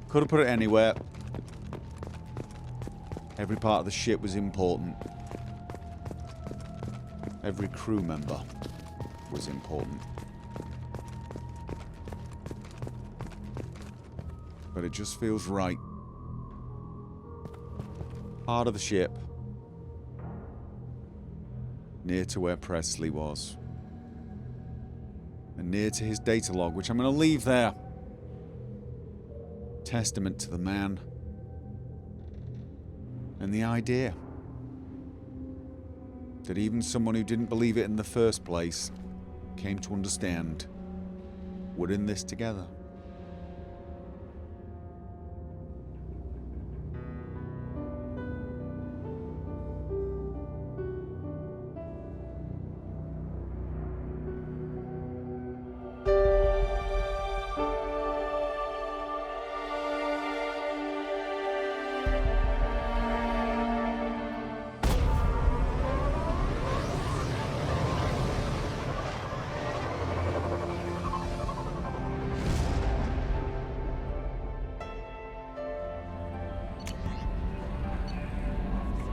Could have put it anywhere. Every part of the ship was important. Every crew member was important. But it just feels right. Part of the ship. Near to where Presley was. And near to his data log, which I'm going to leave there. Testament to the man. And the idea. That even someone who didn't believe it in the first place came to understand. We're in this together.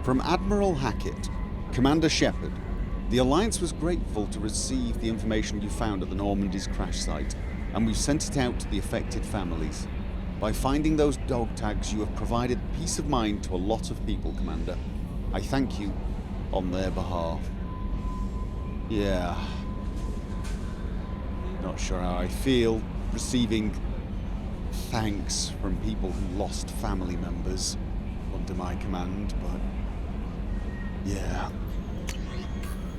From Admiral Hackett, Commander Shepard, the Alliance was grateful to receive the information you found at the Normandy's crash site, and we've sent it out to the affected families. By finding those dog tags, you have provided peace of mind to a lot of people, Commander. I thank you on their behalf. Yeah. Not sure how I feel receiving thanks from people who lost family members under my command, but yeah.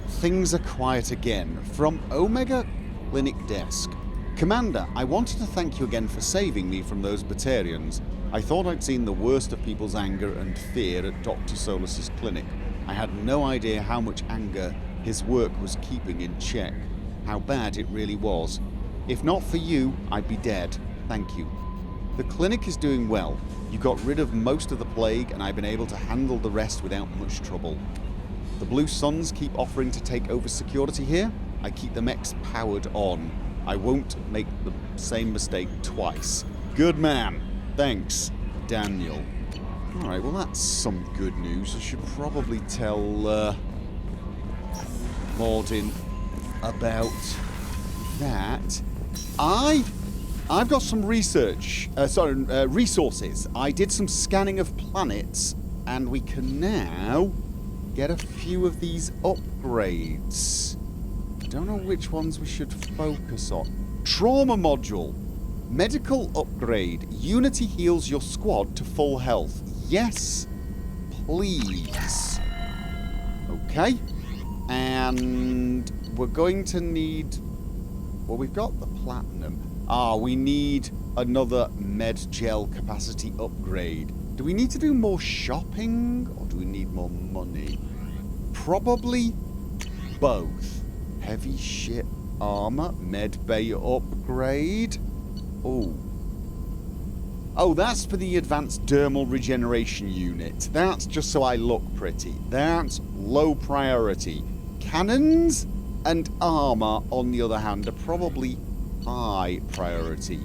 Things are quiet again. From Omega Clinic Desk. Commander, I wanted to thank you again for saving me from those Batarians. I thought I'd seen the worst of people's anger and fear at Dr. Solus's clinic. I had no idea how much anger his work was keeping in check. How bad it really was. If not for you, I'd be dead. Thank you. The clinic is doing well. You got rid of most of the plague, and I've been able to handle the rest without much trouble. The Blue Suns keep offering to take over security here. I keep the mechs powered on. I won't make the same mistake twice. Good man. Thanks, Daniel. Alright, well that's some good news. I should probably tell Mordin about that. I've got some resources. I did some scanning of planets, and we can now get a few of these upgrades. Don't know which ones we should focus on. Trauma module. Medical upgrade. Unity heals your squad to full health. Yes, please. Okay. And we're going to need... Well, we've got the platinum. We need another med gel capacity upgrade. Do we need to do more shopping, or do we need more money? Probably both. Heavy ship armor, med bay upgrade. Oh, that's for the advanced dermal regeneration unit. That's just so I look pretty. That's low priority. Cannons and armor, on the other hand, are probably high priority.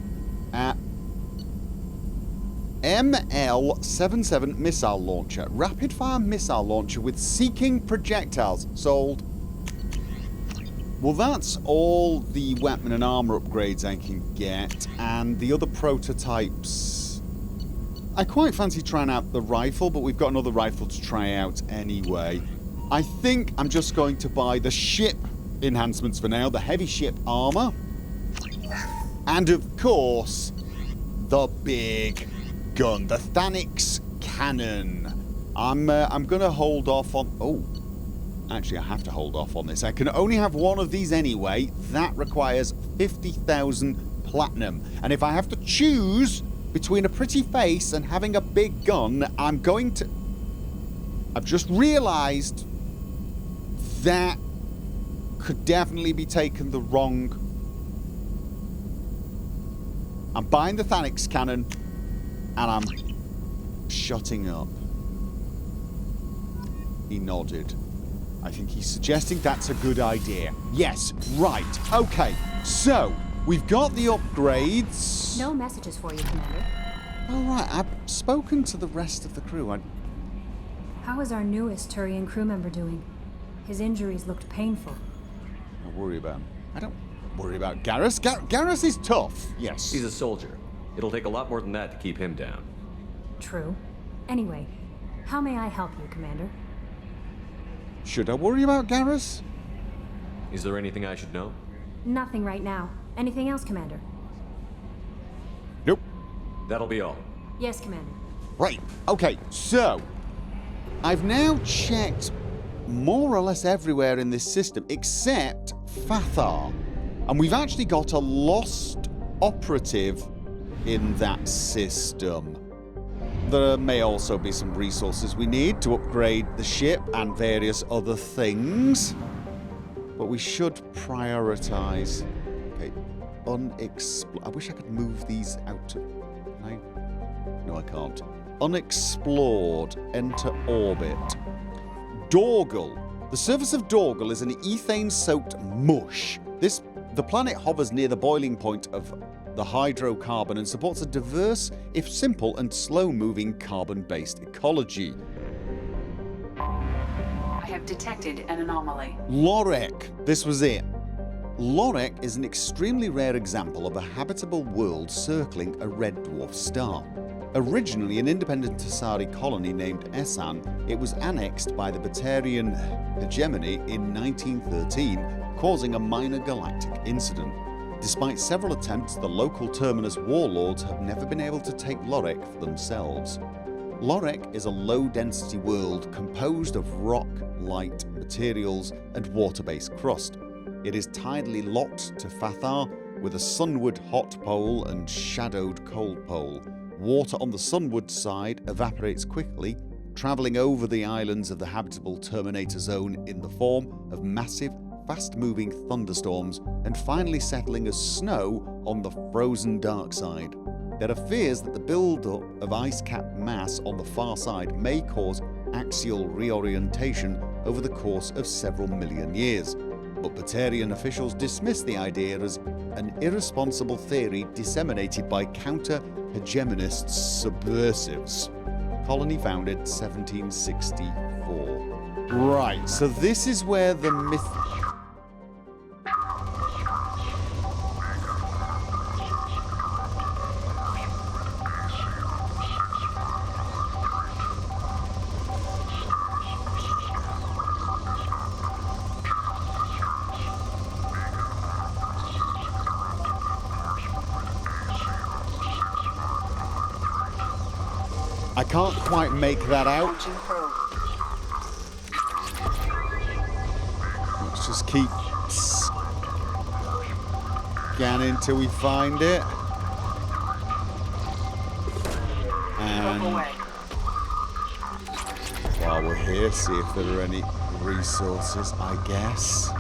ML-77 missile launcher. Rapid fire missile launcher with seeking projectiles. Sold. Well, that's all the weapon and armor upgrades I can get, and the other prototypes. I quite fancy trying out the rifle, but we've got another rifle to try out anyway. I think I'm just going to buy the ship enhancements for now, the heavy ship armor, and of course, the big gun, the Thanix cannon. I'm gonna hold off on... Oh, actually, I have to hold off on this. I can only have one of these anyway. That requires 50,000 platinum. And if I have to choose between a pretty face and having a big gun, I'm going to... I've just realized that could definitely be taken the wrong... I'm buying the Thanix cannon, and I'm shutting up. He nodded. I think he's suggesting that's a good idea. Yes, right. Okay, so we've got the upgrades. No messages for you, Commander. All right, I've spoken to the rest of the crew. How is our newest Turian crew member doing? His injuries looked painful. Don't worry about him. I don't worry about Garrus. Garrus is tough, yes. He's a soldier. It'll take a lot more than that to keep him down. True. Anyway, how may I help you, Commander? Should I worry about Garrus? Is there anything I should know? Nothing right now. Anything else, Commander? Nope. That'll be all. Yes, Commander. Right, okay, so I've now checked more or less everywhere in this system except Fathar. And we've actually got a lost operative in that system. There may also be some resources we need to upgrade the ship and various other things. But we should prioritize. Okay, I wish I could move these out. Can I? No, I can't. Unexplored. Enter orbit. Dorgal. The surface of Dorgal is an ethane-soaked mush. The planet hovers near the boiling point of the hydrocarbon and supports a diverse, if simple and slow-moving carbon-based ecology. I have detected an anomaly. Lorek. This was it. Lorek is an extremely rare example of a habitable world circling a red dwarf star. Originally an independent Tasari colony named Essan, it was annexed by the Batarian hegemony in 1913, causing a minor galactic incident. Despite several attempts, the local Terminus warlords have never been able to take Lorek for themselves. Lorek is a low-density world composed of rock, light, materials, and water-based crust. It is tidally locked to Fathar with a sunward hot pole and shadowed cold pole. Water on the sunward side evaporates quickly, travelling over the islands of the habitable Terminator Zone in the form of massive, fast-moving thunderstorms and finally settling as snow on the frozen dark side. There are fears that the build-up of ice-capped mass on the far side may cause axial reorientation over the course of several million years, but Batarian officials dismiss the idea as an irresponsible theory disseminated by counter-hegemonist subversives. Colony founded 1764. Right, so this is where the myth... I can't quite make that out. Let's just keep scanning till we find it. And while we're here, see if there are any resources, I guess.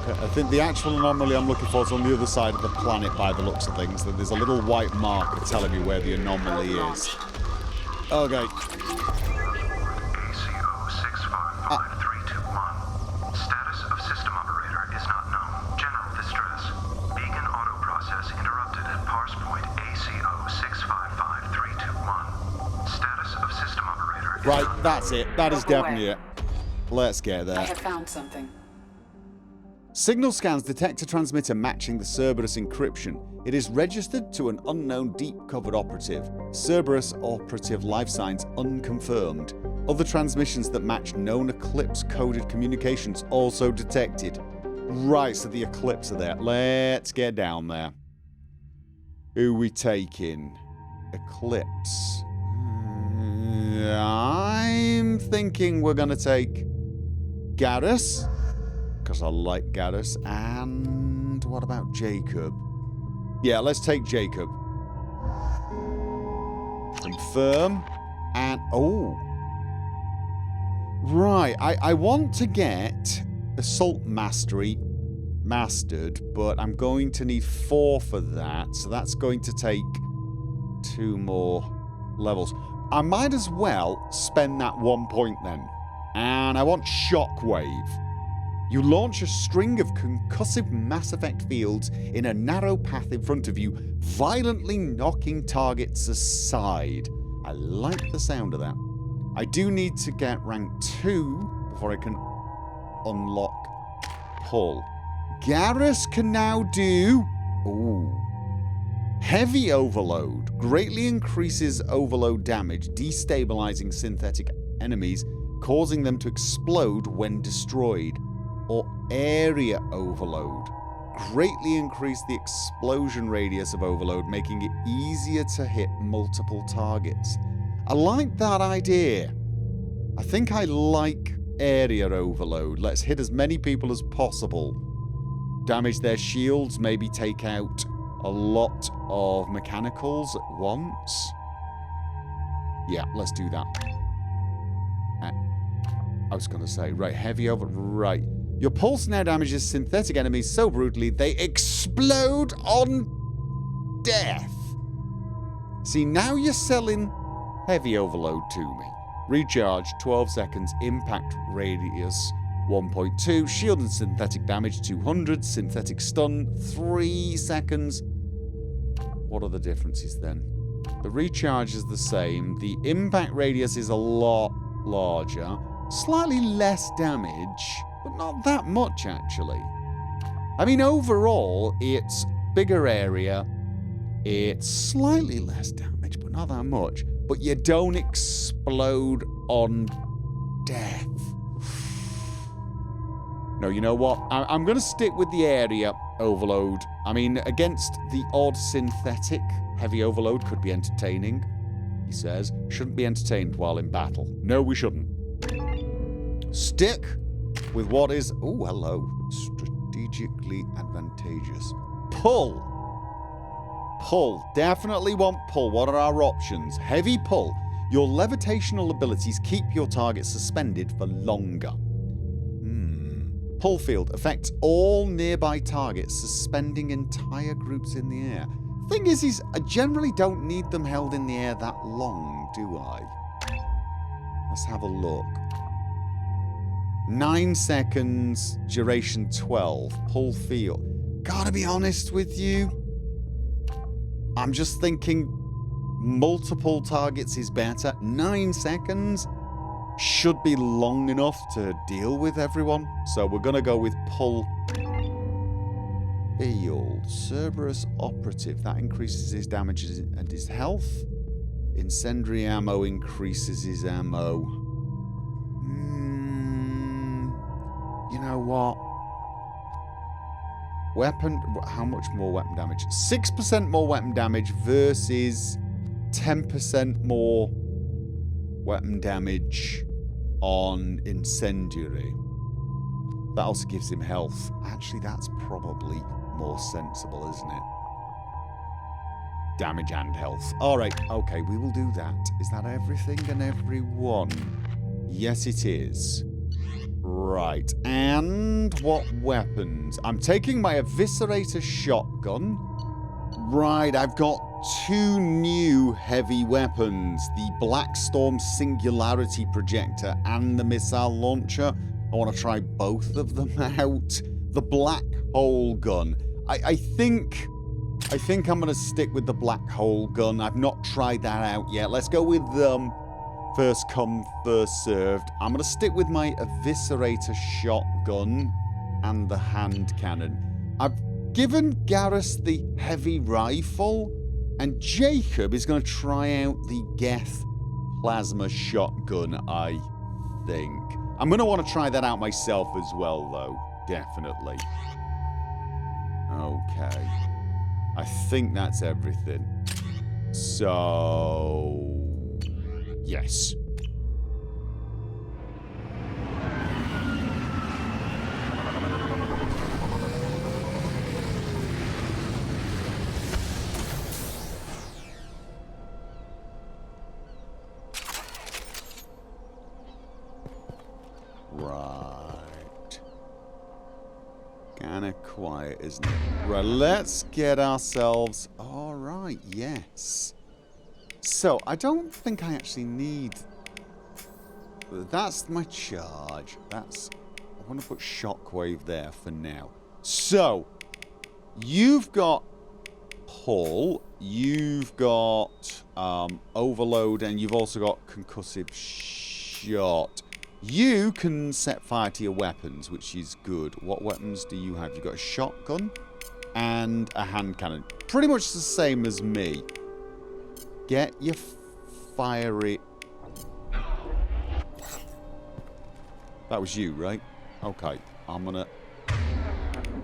I think the actual anomaly I'm looking for is on the other side of the planet by the looks of things. That there's a little white marker telling me where the anomaly is. Okay. ACO 655321. Status of system operator is not known. General distress. Beacon auto process interrupted at parse point ACO 655321. Status of system operator is Right, that's it. That is definitely it. Let's get there. I have found something. Signal scans detect a transmitter matching the Cerberus encryption. It is registered to an unknown deep-covered operative. Cerberus operative life signs unconfirmed. Other transmissions that match known Eclipse-coded communications also detected. Right, so the Eclipse are there. Let's get down there. Who we taking? Eclipse. I'm thinking we're going to take Garrus. Because I like Garrus. And what about Jacob? Yeah, let's take Jacob. Confirm. And, oh. Right, I want to get Assault Mastery mastered, but I'm going to need 4 for that. So that's going to take 2 more levels. I might as well spend that 1 point then. And I want Shockwave. You launch a string of concussive mass effect fields in a narrow path in front of you, violently knocking targets aside. I like the sound of that. I do need to get rank 2 before I can unlock pull. Garrus can now do... Ooh. Heavy overload. Greatly increases overload damage, destabilizing synthetic enemies, causing them to explode when destroyed. Or area overload. Greatly increase the explosion radius of overload, making it easier to hit multiple targets. I like that idea. I think I like area overload. Let's hit as many people as possible. Damage their shields, maybe take out a lot of mechanicals at once. Yeah, let's do that. I was going to say, right, heavy over... Right. Your pulse now damages synthetic enemies so brutally they explode on death. See, now you're selling heavy overload to me. Recharge, 12 seconds. Impact radius, 1.2. Shield and synthetic damage, 200. Synthetic stun, 3 seconds. What are the differences then? The recharge is the same. The impact radius is a lot larger. Slightly less damage, but not that much, actually. I mean, overall, it's bigger area. It's slightly less damage, but not that much. But you don't explode on death. No, you know what? I'm going to stick with the area overload. I mean, against the odd synthetic, heavy overload could be entertaining, he says. Shouldn't be entertained while in battle. No, we shouldn't. Stick with what is... Oh, hello. Strategically advantageous. Pull. Pull. Definitely want pull. What are our options? Heavy pull. Your levitational abilities keep your target suspended for longer. Pull field affects all nearby targets, suspending entire groups in the air. Thing is, I generally don't need them held in the air that long, do I? Let's have a look. 9 seconds, duration 12. Pull field. Gotta be honest with you. I'm just thinking multiple targets is better. 9 seconds should be long enough to deal with everyone. So we're gonna go with pull field. Cerberus operative. That increases his damage and his health. Incendiary ammo increases his ammo. You know what? Weapon... How much more weapon damage? 6% more weapon damage versus 10% more weapon damage on incendiary. That also gives him health. Actually, that's probably more sensible, isn't it? Damage and health. Alright, okay, we will do that. Is that everything and everyone? Yes, it is. Right, and what weapons? I'm taking my Eviscerator shotgun. Right, I've got 2 new heavy weapons. The Blackstorm Singularity Projector and the Missile Launcher. I want to try both of them out. The Black Hole Gun. I think I'm going to stick with the Black Hole Gun. I've not tried that out yet. Let's go with first come, first served. I'm going to stick with my Eviscerator shotgun and the hand cannon. I've given Garrus the heavy rifle, and Jacob is going to try out the Geth plasma shotgun, I think. I'm going to want to try that out myself as well, though. Definitely. Okay. I think that's everything. So... yes. Right. Kinda quiet, isn't it? Right, let's get ourselves... Alright, yes. So, I don't think I actually need... That's my charge. That's I'm going to put shockwave there for now. So, you've got pull, you've got overload, and you've also got concussive shot. You can set fire to your weapons, which is good. What weapons do you have? You've got a shotgun and a hand cannon. Pretty much the same as me. Get your fiery... That was you, right? Okay. I'm going to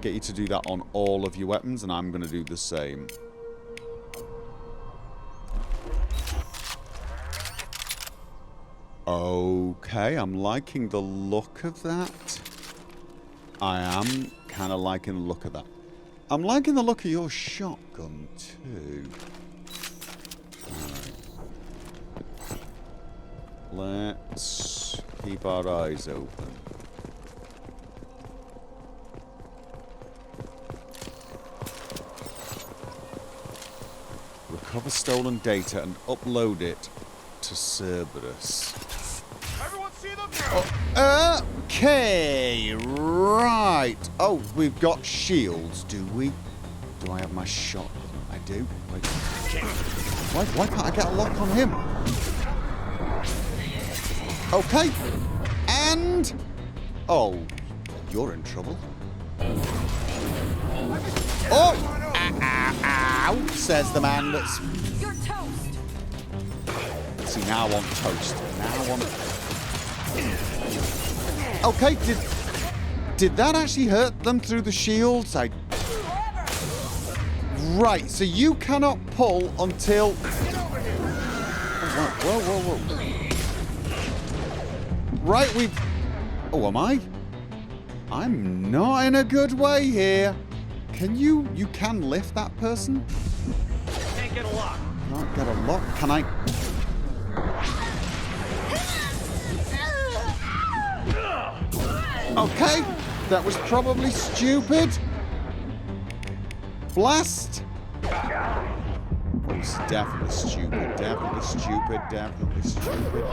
get you to do that on all of your weapons, and I'm going to do the same. Okay, I'm liking the look of that. I am kind of liking the look of that. I'm liking the look of your shotgun, too. Alright. Let's keep our eyes open. Recover stolen data and upload it to Cerberus. Okay, right. Oh, we've got shields, do we? Do I have my shotgun? I do. Wait. Why can't I get a lock on him? Okay. And... Oh, you're in trouble. Oh! Ow, says the man that's... You're toast! See, now I want toast. Now I want... Okay, did that actually hurt them through the shields? Right, so you cannot pull until... Whoa. Right, we've... Oh, am I? I'm not in a good way here. Can you... You can lift that person? Can't get a lock. Can't get a lock. Can I... Okay, that was probably stupid. Blast. It was definitely stupid. Definitely stupid. Definitely stupid.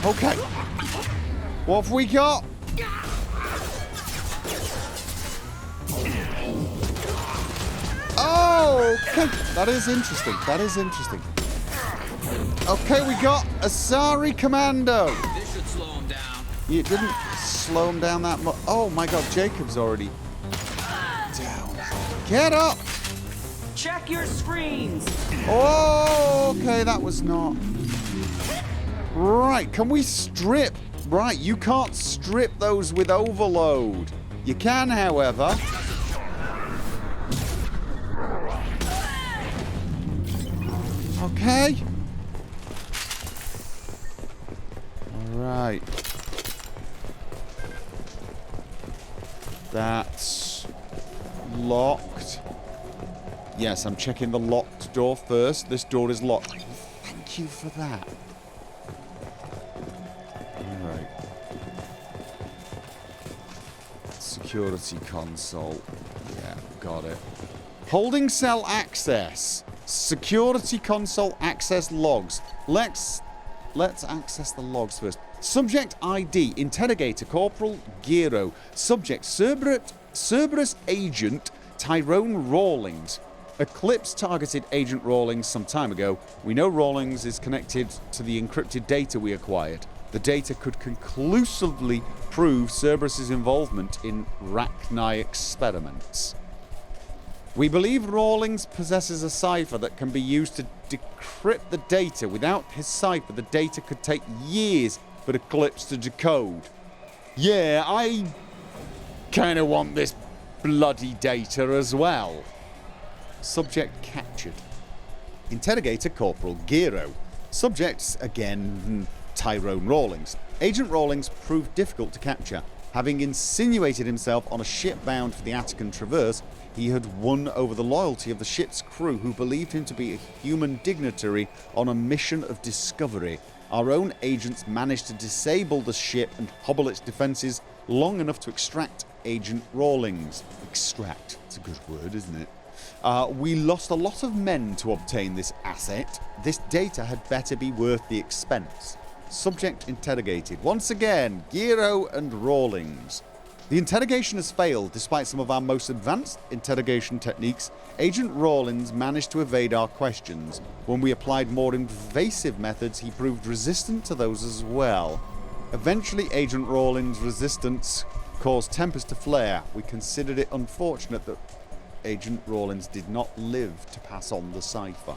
Okay. What have we got? Oh, okay. That is interesting. That is interesting. Okay, we got Asari Commando. This should slow him down. It didn't slow him down that much. Oh my god, Jacob's already down. Get up! Check your screens. Oh, okay, that was not... Right, can we strip? Right, you can't strip those with overload. You can, however... Okay. Alright. That's locked. Yes, I'm checking the locked door first. This door is locked. Thank you for that. Alright. Security console. Yeah, got it. Holding cell access. Security console access logs. Let's access the logs first. Subject ID, Interrogator Corporal Gero. Subject, Cerberus Agent Tyrone Rawlings. Eclipse targeted Agent Rawlings some time ago. We know Rawlings is connected to the encrypted data we acquired. The data could conclusively prove Cerberus's involvement in Rachni experiments. We believe Rawlings possesses a cipher that can be used to decrypt the data. Without his cipher, the data could take years for Eclipse to decode. Yeah, I kind of want this bloody data as well. Subject captured. Interrogator Corporal Gero. Subjects, again, Tyrone Rawlings. Agent Rawlings proved difficult to capture. Having insinuated himself on a ship bound for the Attican Traverse, he had won over the loyalty of the ship's crew, who believed him to be a human dignitary on a mission of discovery. Our own agents managed to disable the ship and hobble its defenses long enough to extract Agent Rawlings. Extract. It's a good word, isn't it? We lost a lot of men to obtain this asset. This data had better be worth the expense. Subject interrogated. Once again, Giro and Rawlings. The interrogation has failed. Despite some of our most advanced interrogation techniques, Agent Rawlings managed to evade our questions. When we applied more invasive methods, he proved resistant to those as well. Eventually, Agent Rawlings' resistance caused tempers to flare. We considered it unfortunate that Agent Rawlings did not live to pass on the cipher.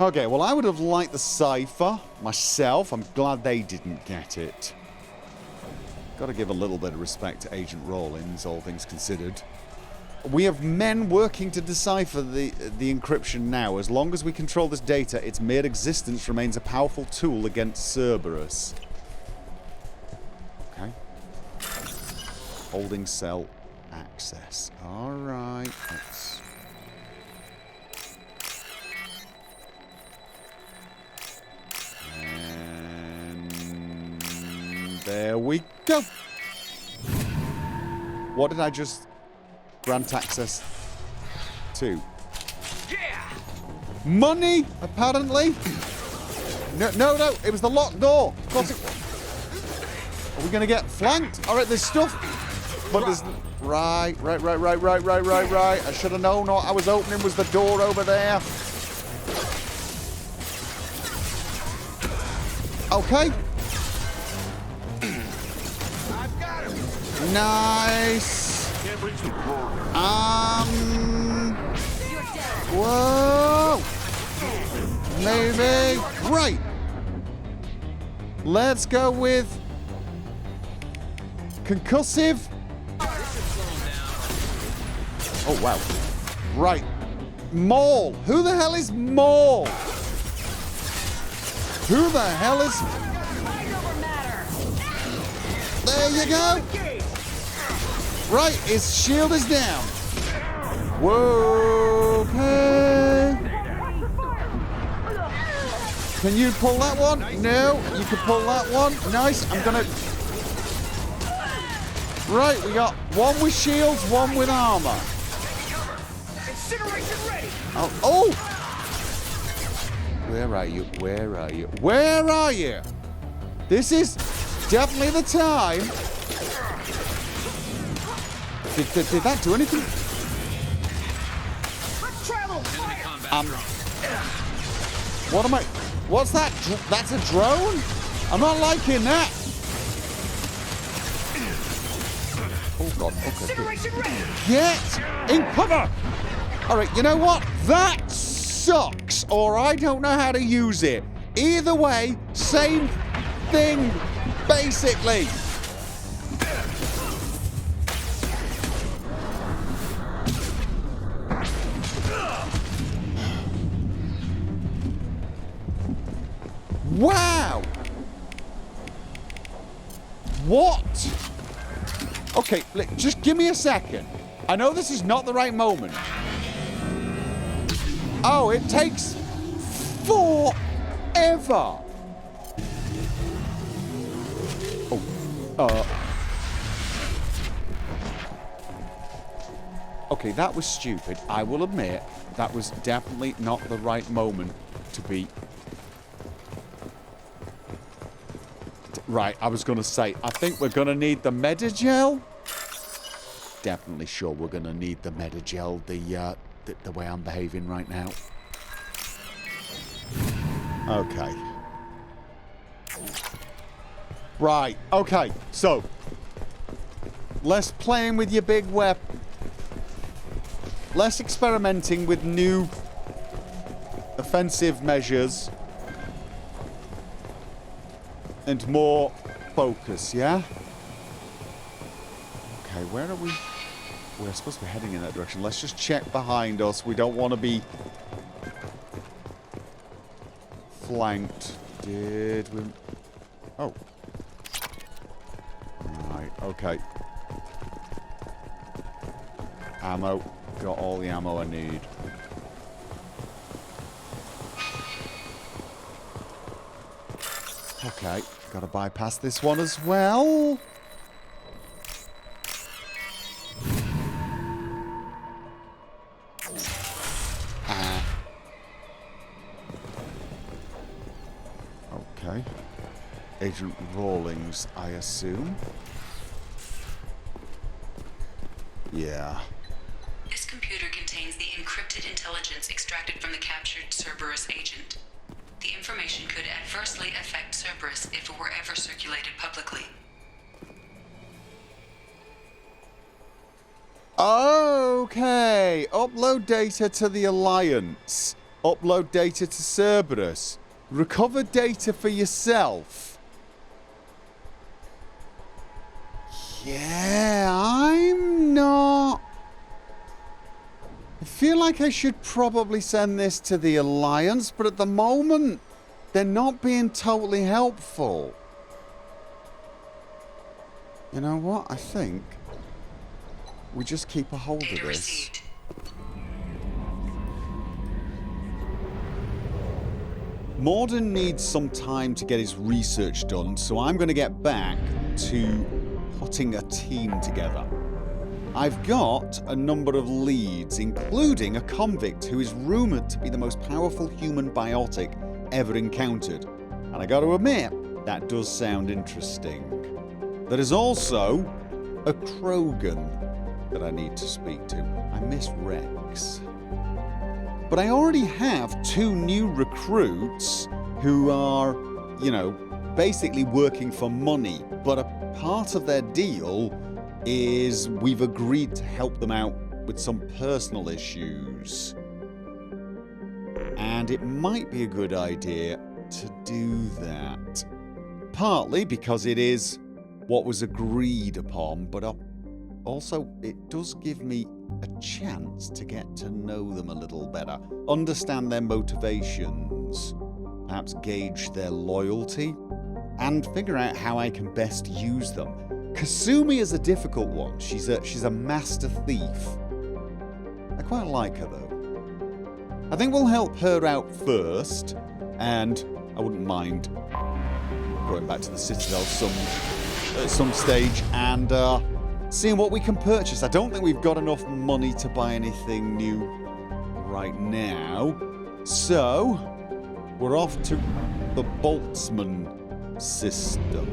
Okay, well, I would have liked the cipher myself. I'm glad they didn't get it. Got to give a little bit of respect to Agent Rawlings, all things considered. We have men working to decipher the encryption now. As long as we control this data, its mere existence remains a powerful tool against Cerberus. Okay. Holding cell access. Alright, let's... And... there we go! What did I just grant access to? Yeah! Money, apparently? No, it was the locked door. Of course it... Are we going to get flanked? Alright, there's stuff... But there's... Right. I should have known what I was opening was the door over there. Okay. I've got him! Nice. Whoa. Maybe. Right. Let's go with... concussive. Oh, wow. Right. Maul. Who the hell is Maul? Who the hell is... There you go. Right, his shield is down. Whoa. Okay. Can you pull that one? No. You can pull that one. Nice. I'm gonna... Right, we got one with shields, one with armor. Incineration ready! Oh! Where are you? Where are you? Where are you? This is definitely the time. Did that do anything? Let's travel! What am I... What's that? That's a drone? I'm not liking that. Oh, God. Okay. Incineration ready! Get in cover! Alright, you know what? That sucks, or I don't know how to use it. Either way, same thing, basically. Wow! What? Okay, just give me a second. I know this is not the right moment. Oh, it takes forever. Oh, okay, that was stupid. I will admit, that was definitely not the right moment to be... Right, I was going to say, I think we're going to need the Metagel. Definitely sure we're going to need the Metagel, the way I'm behaving right now. Okay. Right, okay, so. Less playing with your big weapon. Less experimenting with new offensive measures. And more focus, yeah? Okay, where are we? We're supposed to be heading in that direction. Let's just check behind us. We don't want to be flanked. Did we... Oh. Right, okay. Ammo. Got all the ammo I need. Okay, gotta bypass this one as well. Okay. Agent Rawlings, I assume. Yeah. This computer contains the encrypted intelligence extracted from the captured Cerberus agent. The information could adversely affect Cerberus if it were ever circulated publicly. Okay. Upload data to the Alliance. Upload data to Cerberus. Recover data for yourself. Yeah, I'm not... I feel like I should probably send this to the Alliance, but at the moment, they're not being totally helpful. You know what? I think we just keep a hold of Data this. received. Morden needs some time to get his research done, so I'm going to get back to putting a team together. I've got a number of leads, including a convict who is rumoured to be the most powerful human biotic ever encountered. And I got to admit, that does sound interesting. There is also a Krogan that I need to speak to. I miss Rex. But I already have 2 new recruits who are, you know, basically working for money. But a part of their deal is we've agreed to help them out with some personal issues. And it might be a good idea to do that. Partly because it is what was agreed upon, but also it does give me a chance to get to know them a little better, understand their motivations, perhaps gauge their loyalty, and figure out how I can best use them. Kasumi is a difficult one. She's a master thief. I quite like her though. I think we'll help her out first, and I wouldn't mind going back to the Citadel at some stage and seeing what we can purchase. I don't think we've got enough money to buy anything new right now. So, we're off to the Boltzmann system.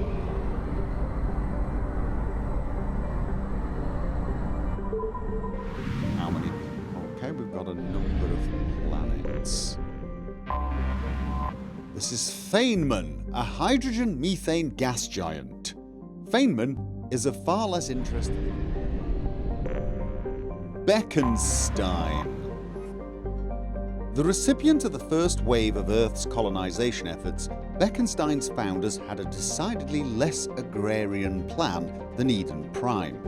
How many? Okay, we've got a number of planets. This is Feynman, a hydrogen-methane gas giant. Feynman is of far less interest than Beckenstein. The recipient of the first wave of Earth's colonization efforts, Beckenstein's founders had a decidedly less agrarian plan than Eden Prime.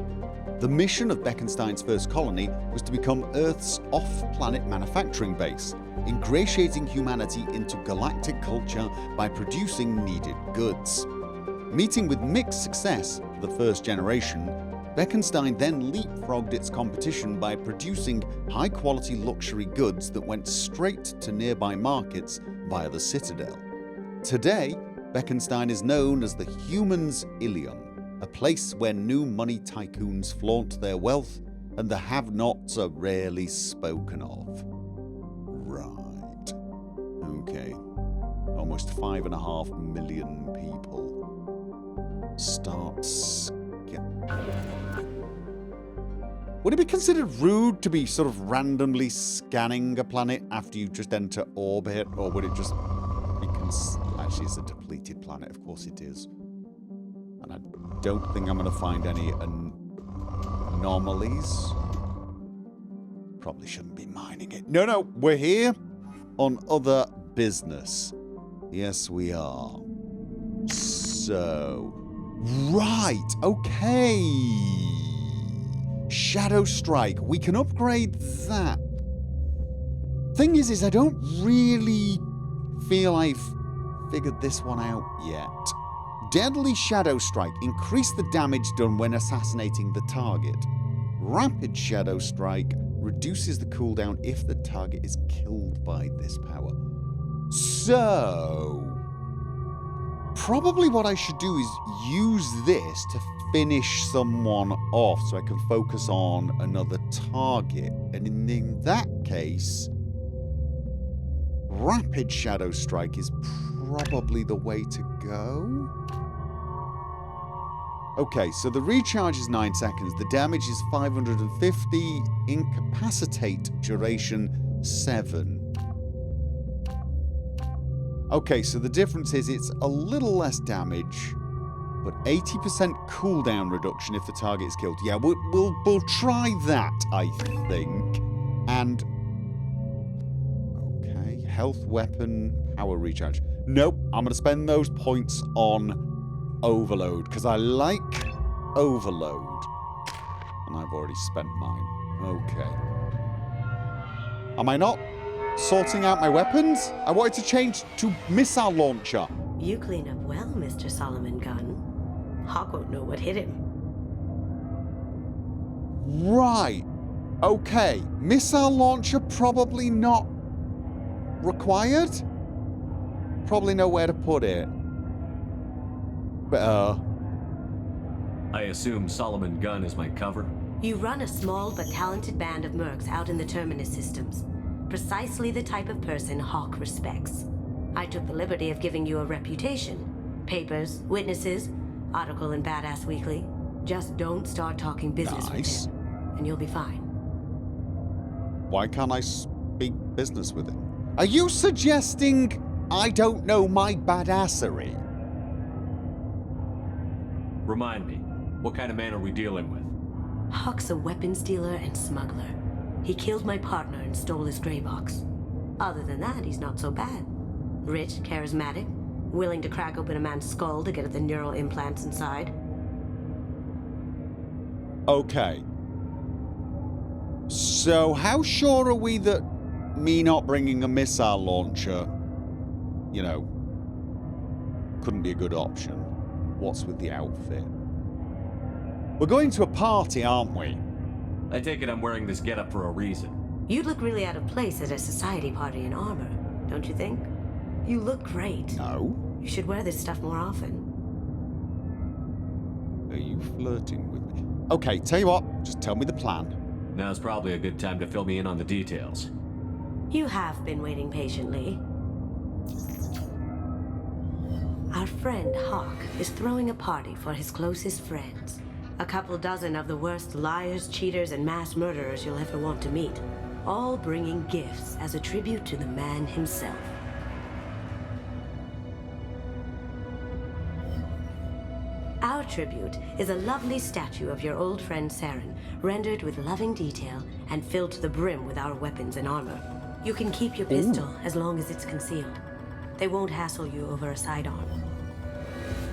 The mission of Beckenstein's first colony was to become Earth's off-planet manufacturing base, ingratiating humanity into galactic culture by producing needed goods. Meeting with mixed success for the first generation, Beckenstein then leapfrogged its competition by producing high-quality luxury goods that went straight to nearby markets via the Citadel. Today, Beckenstein is known as the Humans' Ilium, a place where new money tycoons flaunt their wealth and the have-nots are rarely spoken of. Right. Okay. Almost 5.5 million people. Would it be considered rude to be sort of randomly scanning a planet after you just enter orbit, or would it just be actually it's a depleted planet? Of course it is. And I don't think I'm going to find any anomalies. Probably shouldn't be mining it. No, we're here on other business. Yes, we are. So, right, okay. Shadow Strike. We can upgrade that. Thing is I don't really feel I've figured this one out yet. Deadly Shadow Strike. Increase the damage done when assassinating the target. Rapid Shadow Strike reduces the cooldown if the target is killed by this power. So, probably what I should do is use this to finish someone off so I can focus on another target. And in that case, Rapid Shadow Strike is probably the way to go. Okay, so the recharge is 9 seconds. The damage is 550. Incapacitate duration 7. Okay, so the difference is it's a little less damage, but 80% cooldown reduction if the target is killed. Yeah, we'll try that, I think. And okay, health, weapon, power recharge. Nope, I'm going to spend those points on overload because I like overload, and I've already spent mine. Okay. Am I not sorting out my weapons? I wanted to change to missile launcher. You clean up well, Mr. Solomon Gunn. Hock won't know what hit him. Right. Okay. Missile launcher probably not required. Probably know where to put it. But, I assume Solomon Gunn is my cover? You run a small but talented band of mercs out in the Terminus systems. Precisely the type of person Hock respects. I took the liberty of giving you a reputation. Papers, witnesses, article in Badass Weekly. Just don't start talking business with him, and you'll be fine. Why can't I speak business with him? Are you suggesting I don't know my badassery? Remind me, what kind of man are we dealing with? Hock's a weapons dealer and smuggler. He killed my partner and stole his gray box. Other than that, he's not so bad. Rich, charismatic, willing to crack open a man's skull to get at the neural implants inside. Okay. So how sure are we that me not bringing a missile launcher, you know, couldn't be a good option? What's with the outfit? We're going to a party, aren't we? I take it I'm wearing this getup for a reason. You'd look really out of place at a society party in armor, don't you think? You look great. No. You should wear this stuff more often. Are you flirting with me? Okay, tell you what, just tell me the plan. Now's probably a good time to fill me in on the details. You have been waiting patiently. Our friend Hock is throwing a party for his closest friends. A couple dozen of the worst liars, cheaters, and mass murderers you'll ever want to meet. All bringing gifts as a tribute to the man himself. Our tribute is a lovely statue of your old friend Saren, rendered with loving detail and filled to the brim with our weapons and armor. You can keep your pistol as long as it's concealed. They won't hassle you over a sidearm.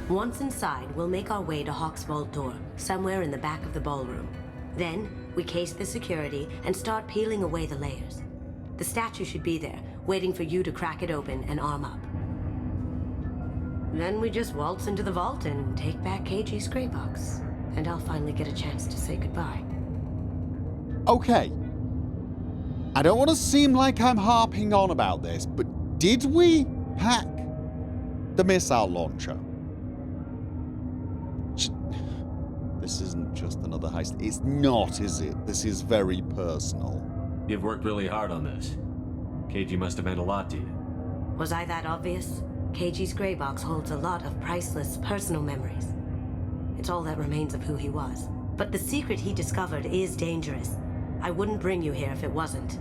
Once inside, we'll make our way to Hock's vault door, somewhere in the back of the ballroom. Then, we case the security and start peeling away the layers. The statue should be there, waiting for you to crack it open and arm up. Then we just waltz into the vault and take back KG's gray box. And I'll finally get a chance to say goodbye. Okay. I don't want to seem like I'm harping on about this, but did we pack the missile launcher? This isn't just another heist. It's not, is it? This is very personal. You've worked really hard on this. KG must have meant a lot to you. Was I that obvious? KG's gray box holds a lot of priceless personal memories. It's all that remains of who he was. But the secret he discovered is dangerous. I wouldn't bring you here if it wasn't.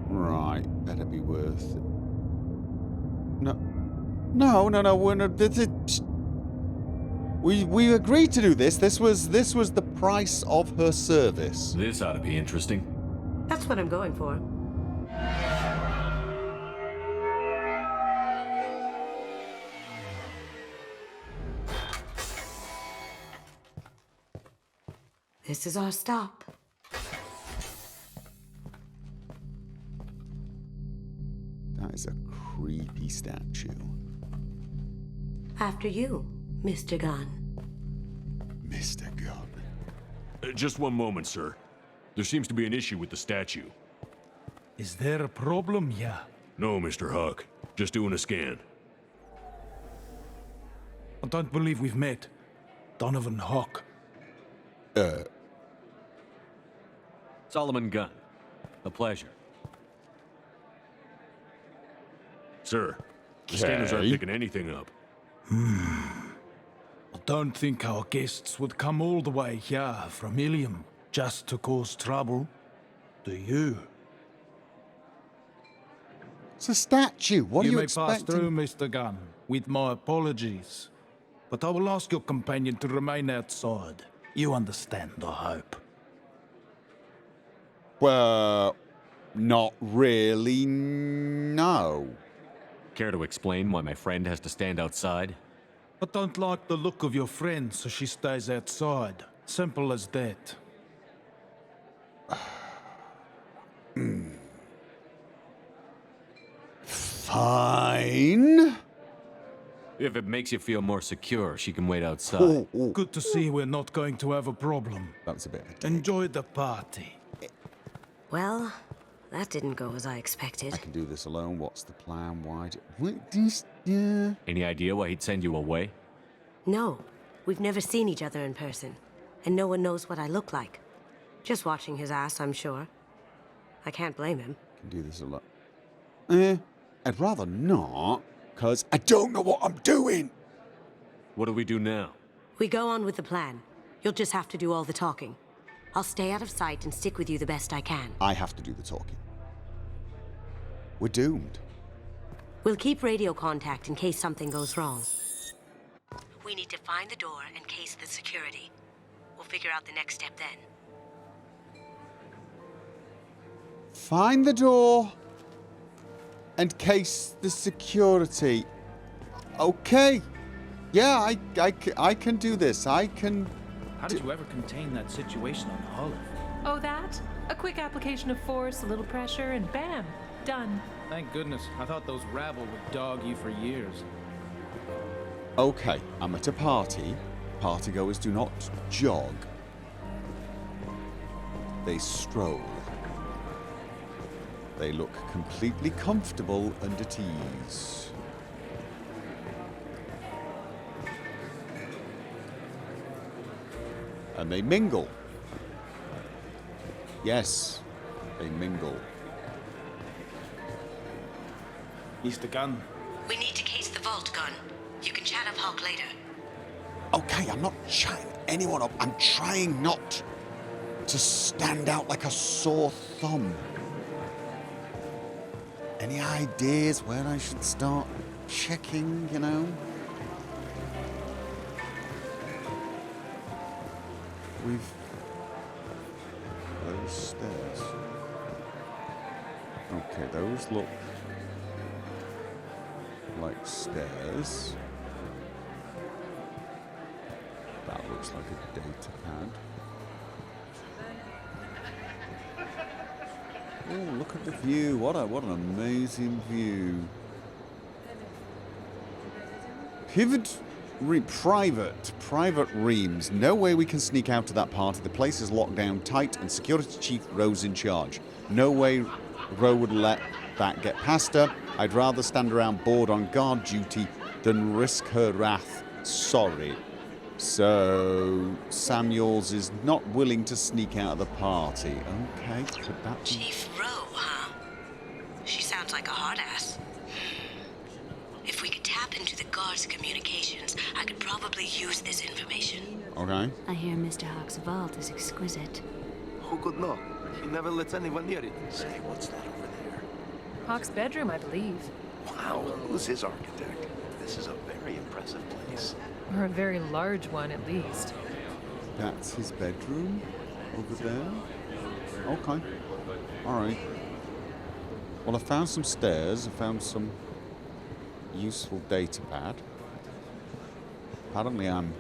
Right, better be worth it. No, we're not. We agreed to do this. This was the price of her service. This ought to be interesting. That's what I'm going for. This is our stop. That is a creepy statue. After you, Mr. Gunn. Mr. Gunn. Just one moment, sir. There seems to be an issue with the statue. Is there a problem? Yeah. No, Mr. Hock. Just doing a scan. I don't believe we've met. Donovan Hock. Solomon Gunn. A pleasure. Sir, The scanners aren't Okay. picking anything up. I don't think our guests would come all the way here from Ilium just to cause trouble. Do you? It's a statue. What are you may pass through, expecting? Mr. Gunn, with my apologies. But I will ask your companion to remain outside. You understand, I hope. Well, not really, no. Care to explain why my friend has to stand outside? I don't like the look of your friend, so she stays outside. Simple as that. Fine. If it makes you feel more secure, she can wait outside. Oh, oh, Good to see we're not going to have a problem. that's a bit. of a dick. Enjoy the party. Well, that didn't go as I expected. I can do this alone. What's the plan? Why? What this? Yeah. Any idea why he'd send you away? No, we've never seen each other in person, and no one knows what I look like. Just watching his ass, I'm sure. I can't blame him. Can do this alone. I'd rather not, cause I don't know what I'm doing. What do we do now? We go on with the plan. You'll just have to do all the talking. I'll stay out of sight and stick with you the best I can. I have to do the talking. We're doomed. We'll keep radio contact in case something goes wrong. We need to find the door and case the security. We'll figure out the next step then. Find the door and case the security. Okay. Yeah, I can do this. I can. How did you ever contain that situation on Olive? Oh, that? A quick application of force, a little pressure, and bam, done. Thank goodness. I thought those rabble would dog you for years. Okay, I'm at a party. Partygoers do not jog. They stroll. They look completely comfortable and at ease. And they mingle. Yes, they mingle. Mr. Gunn, We need to case the vault, Gun. You can chat up Hock later. Okay, I'm not chatting anyone up. I'm trying not to stand out like a sore thumb. Any ideas where I should start checking, you know? We've... those stairs. Okay, those look like stairs. That looks like a data pad. Oh, look at the view. What an amazing view. Private Reams. No way we can sneak out of that party. The place is locked down tight and Security Chief Ro's in charge. No way Ro would let that get past her. I'd rather stand around bored on guard duty than risk her wrath. Sorry. So, Samuels is not willing to sneak out of the party. Okay, could that be... Chief Ro, huh? She sounds like a hard ass. If we could tap into the guard's communications, I could probably use this information. Okay. I hear Mr. Hock's vault is exquisite. Who could know? He never lets anyone near it. Say, what's that over there? Hock's bedroom, I believe. Wow, who's his architect? This is a very impressive place. Or a very large one, at least. That's his bedroom over there. Okay. Alright. Well, I found some stairs. I found some useful data pad. Apparently I'm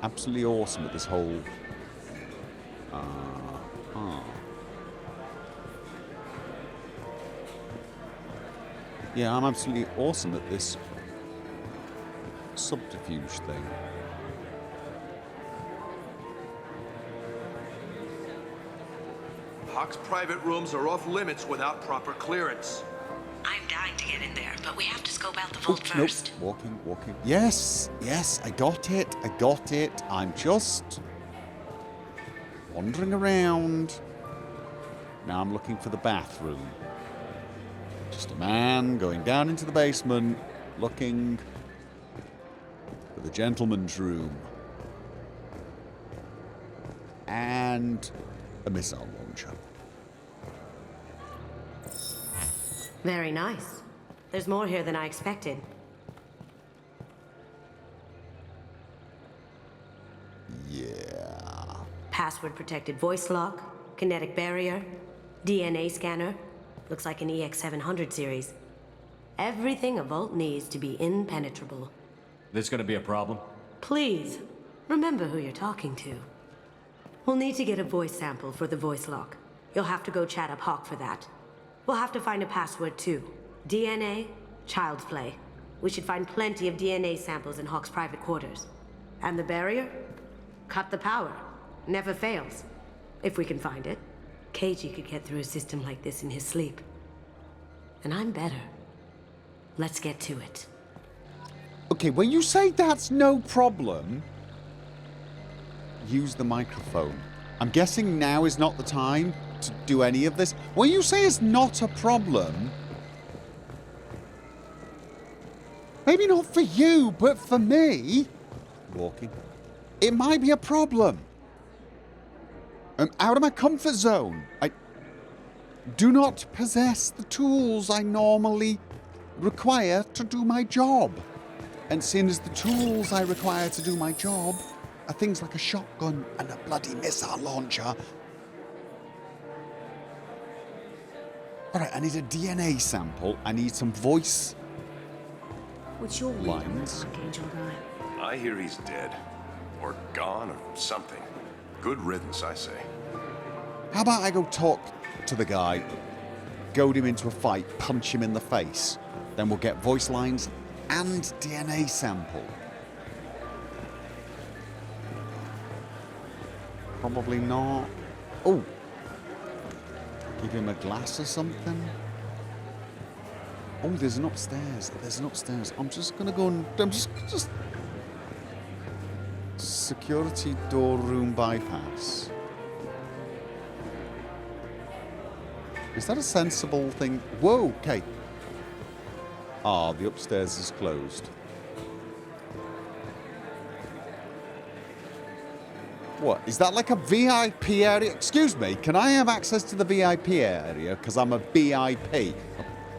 absolutely awesome at this whole... Yeah, I'm absolutely awesome at this subterfuge thing. Hock's private rooms are off limits without proper clearance. I'm dying to get in there, but we have to scope out the vault Nope. first. Walking. Yes, I got it. I'm just wandering around. Now I'm looking for the bathroom. Just a man going down into the basement Looking for the gentleman's room. And a missile launcher. Very nice. There's more here than I expected. Yeah. Password-protected voice lock, kinetic barrier, DNA scanner. Looks like an EX700 series. Everything a vault needs to be impenetrable. This gonna be a problem? Please, remember who you're talking to. We'll need to get a voice sample for the voice lock. You'll have to go chat up Hock for that. We'll have to find a password too. DNA, child's play. We should find plenty of DNA samples in Hock's private quarters. And the barrier? Cut the power. Never fails. If we can find it. KG could get through a system like this in his sleep. And I'm better. Let's get to it. Okay, when you say that's no problem, use the microphone. I'm guessing now is not the time to do any of this. When you say it's not a problem, maybe not for you, but for me, walking, it might be a problem. I'm out of my comfort zone. I do not possess the tools I normally require to do my job. And seeing as the tools I require to do my job are things like a shotgun and a bloody missile launcher. Alright, I need a DNA sample. I need some voice What's your lines. Angel guy? I hear he's dead. Or gone, or something. Good riddance, I say. How about I go talk to the guy, goad him into a fight, punch him in the face. Then we'll get voice lines and DNA sample. Probably not. Oh. Give him a glass or something. Oh, there's an upstairs. There's an upstairs. I'm just gonna go and... I'm just... Security door room bypass. Is that a sensible thing? Whoa, okay. Ah, the upstairs is closed. What? Is that like a VIP area? Excuse me, can I have access to the VIP area? Because I'm a VIP. I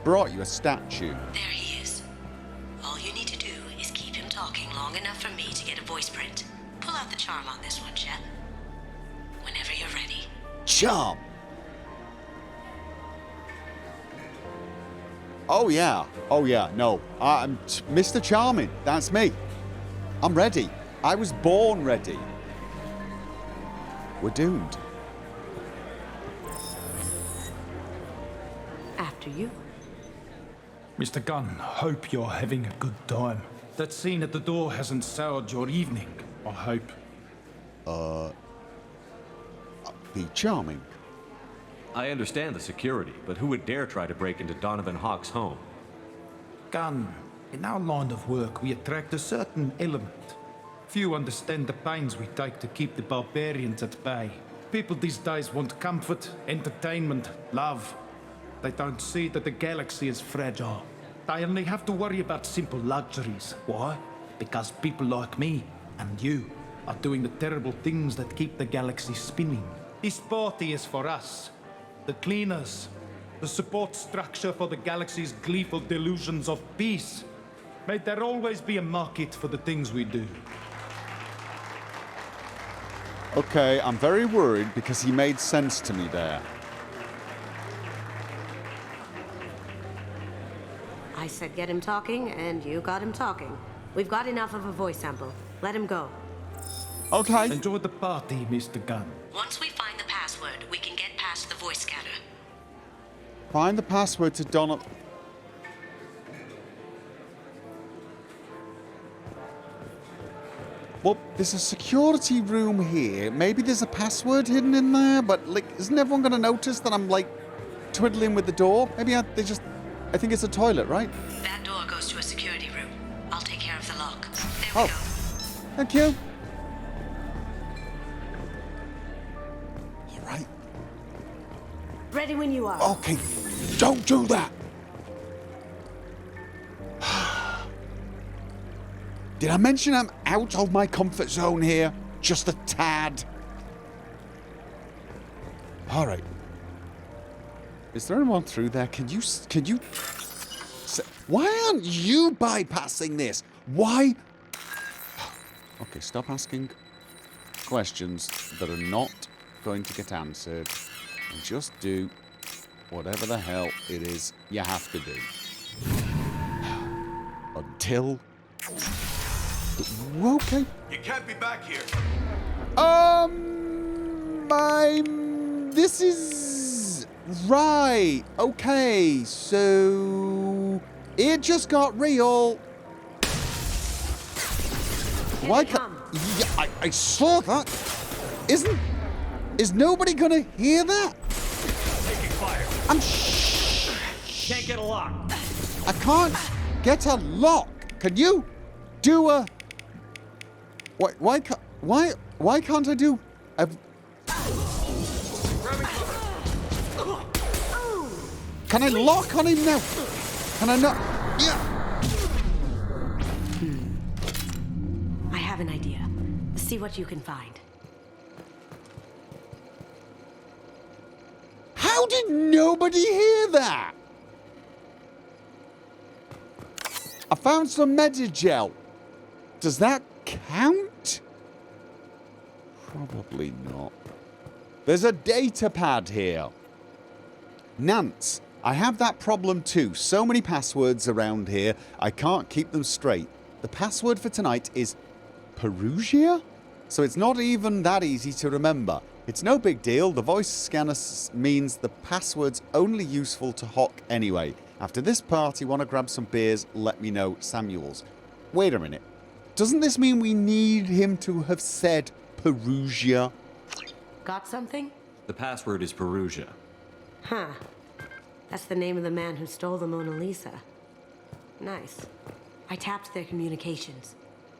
brought you a statue. There he is. All you need to do is keep him talking long enough for me to get a voice print. Pull out the charm on this one, Chet. Whenever you're ready. Charm! Oh yeah, no. I'm Mr. Charming, that's me. I'm ready. I was born ready. We're doomed. After you. Mr. Gunn, hope you're having a good time. That scene at the door hasn't soured your evening, I hope. Be charming. I understand the security, but who would dare try to break into Donovan Hock's home? Gunn, in our line of work, we attract a certain element. Few understand the pains we take to keep the barbarians at bay. People these days want comfort, entertainment, love. They don't see that the galaxy is fragile. They only have to worry about simple luxuries. Why? Because people like me and you are doing the terrible things that keep the galaxy spinning. This party is for us, the cleaners, the support structure for the galaxy's gleeful delusions of peace. May there always be a market for the things we do. Okay, I'm very worried because he made sense to me there. I said get him talking, and you got him talking. We've got enough of a voice sample. Let him go. Okay. Enjoy the party, Mr. Gunn. Once we find the password, we can get past the voice scanner. Find the password to Donald. Well, there's a security room here. Maybe there's a password hidden in there, but like, isn't everyone going to notice that I'm like twiddling with the door? Maybe I think it's a toilet, right? That door goes to a security room. I'll take care of the lock. There we go. Thank you. All right. Ready when you are. Okay, don't do that. Did I mention I'm out of my comfort zone here? Just a tad. All right. Is there anyone through there? Can you... Why aren't you bypassing this? Why... Okay, stop asking questions that are not going to get answered. And just do whatever the hell it is you have to do. Until... Okay. You can't be back here. This is... Right. Okay, so... It just got real. Why can't... Yeah, I saw that. Is nobody gonna hear that? Taking fire. I'm Can't get a lock. I can't get a lock. Can you do a... Why can't I do a... Can I lock on him now? Can I not? Yeah. I have an idea. See what you can find. How did nobody hear that? I found some Medigel. Does that count? Probably not. There's a data pad here. Nance, I have that problem too. So many passwords around here, I can't keep them straight. The password for tonight is Perugia? So it's not even that easy to remember. It's no big deal. The voice scanner means the password's only useful to Hock anyway. After this party, want to grab some beers, let me know, Samuels. Wait a minute. Doesn't this mean we need him to have said Perugia? Got something? The password is Perugia. Huh. That's the name of the man who stole the Mona Lisa. Nice. I tapped their communications.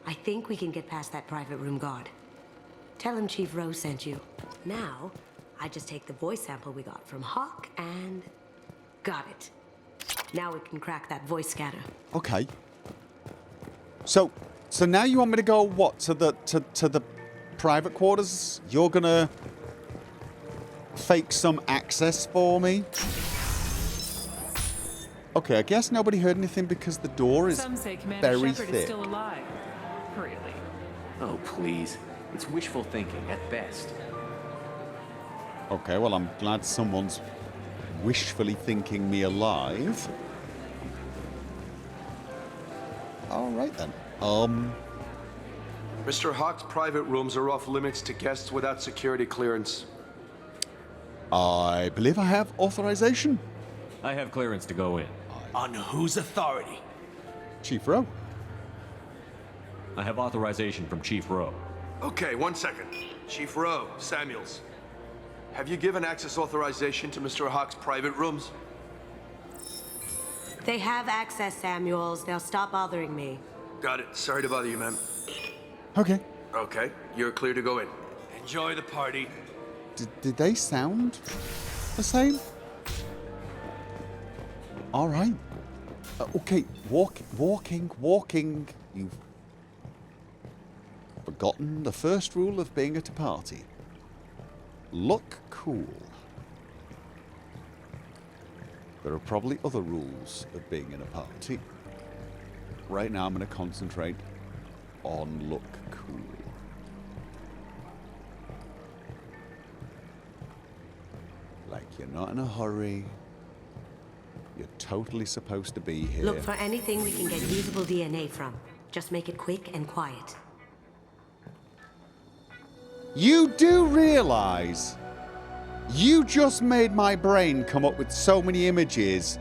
I think we can get past that private room guard. Tell him Chief Rose sent you. Now, I just take the voice sample we got from Hock and... got it. Now we can crack that voice scanner. Okay. So now you want me to go what? To the private quarters? You're gonna fake some access for me? Okay, I guess nobody heard anything because the door is Some say Commander very Shepard thick. is still alive. Really? Oh, please. It's wishful thinking at best. Okay, well, I'm glad someone's wishfully thinking me alive. All right, then. Mr. Hock's private rooms are off limits to guests without security clearance. I believe I have authorization. I have clearance to go in. On whose authority? Chief Rowe. I have authorization from Chief Rowe. Okay, 1 second. Chief Rowe, Samuels. Have you given access authorization to Mr. Hock's private rooms? They have access, Samuels. They'll stop bothering me. Got it. Sorry to bother you, ma'am. Okay. Okay, you're clear to go in. Enjoy the party. Did they sound the same? All right. Okay, walking. You've forgotten the first rule of being at a party. Look cool. There are probably other rules of being in a party. Right now I'm going to concentrate on look cool. Like you're not in a hurry. You're totally supposed to be here. Look for anything we can get usable DNA from. Just make it quick and quiet. You do realize you just made my brain come up with so many images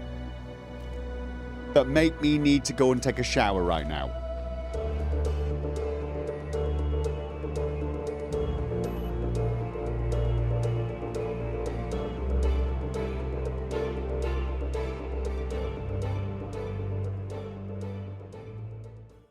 that make me need to go and take a shower right now.